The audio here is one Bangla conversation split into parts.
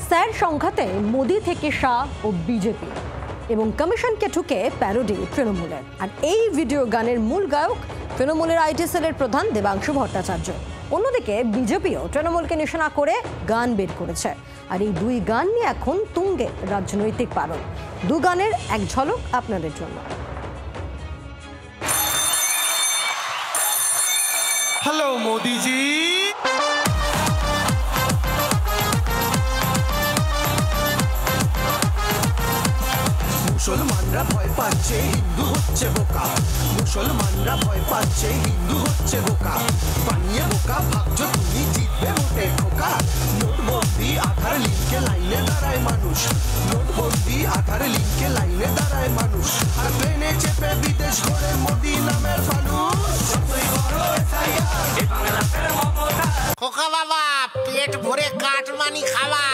স্যার সংঘাতে মোদি থেকে শাহ ও বিজেপি এবং কমিশনকে ঠুকে প্যারোডি তৃণমূলের। আর এই ভিডিও গানের মূল গায়ক তৃণমূলের আইটি সেলের প্রধান দেবাংশু ভট্টাচার্য। অন্যদিকে বিজেপিও তৃণমূলকে নিশানা করে গান বের করেছে। আর এই দুই গান নিয়ে এখন তুঙ্গে রাজনৈতিক পারদ। দু গানের এক ঝলক আপনাদের জন্য। হ্যালো মোদিজি, মুসলমানরা ভয় পাচ্ছে হিন্দু হচ্ছে বোকা, মুসলমানরা ভয় পাচ্ছে হিন্দু হচ্ছে বোকা, বানিয়ে বোকা ভাবছো তুমি জিতবে ভোটে খোকা। নোটবন্দি আধার লিঙ্কে লাইনে দাঁড়ায় মানুষ, নোটবন্দি আধার লিঙ্কে লাইনে দাঁড়ায় মানুষ, আর প্লেনে চেপে বিদেশ করে মোদি নামের ফানুষ। খোকা বাবা, পেট ভরে কাটমানি খাওয়া,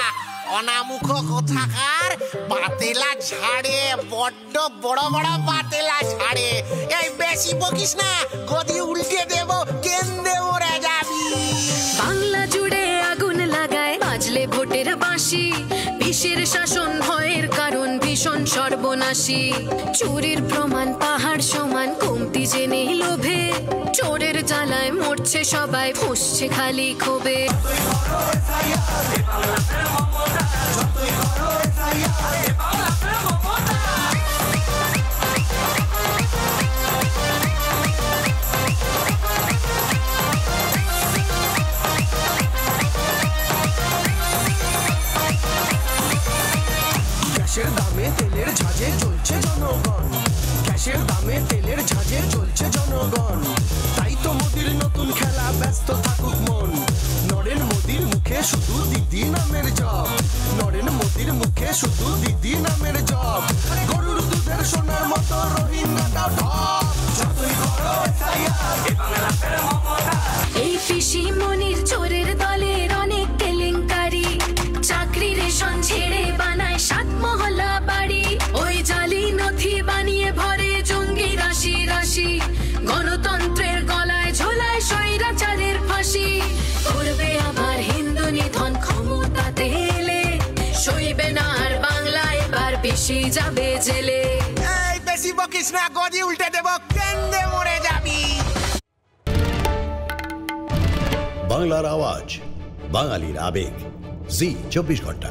অনামুখ কোথাকার বাতেলা ঝাড়ে, বড্ড বড় বড় বাতেলা ছাড়ে। এই বেশি বকিস না, গদি উল্টে দেব, কেন্দ্রে মরে যাবি। বাংলা জুড়ে আগুন লাগায় বাজলে ভোটের বাঁশি, বিষের শাসন ভয়ের কারণ ভীষণ সর্বনাশী। চোরের প্রমাণ পাহাড় সমান, কমতি জেনে লোভে, চোরের জ্বালায় মরছে সবাই, ফুঁসছে খালি ক্ষোভে। গ্যাসের দামে তেলের ঝাঁঝে জ্বলছে জনগণ, গ্যাসের দামে তেলের ঝাঁঝে জ্বলছে জনগণ। তাই তো মোদির নতুন খেলা, ব্যস্ত থাকুক মন। নরেন মোদির মুখে শুধু দিদি নামের জব, নরেন মোদির মুখে শুধু দিদি নামের জব। গরুর দুধের সোনার মতো রোহিঙ্গাটা ঢপ, যতই করো এই পিসি মনির চোরের দলের অনেক কেলেঙ্কারি, চাকরি রেশন ছেড়ে বানায় 7 মহলা বাড়ি, ওই জালি নথি বানিয়ে ভরে জঙ্গি রাশি রাশি, গণতন্ত্রের গলায় ঝোলায় স্বৈরাচারের ফাঁসি। করবে আবার হিন্দু নিধন ক্ষমতাতে এলে, সইবে না আর বাংলা, এবার বেশি যাবে জেলে। এই বেশি বকিস না, গদি উল্টে দেব, কেন্দ্রে মরে যাবি। বাংলার আওয়াজ, বাঙালির আবেগ, জি 24 ঘন্টা।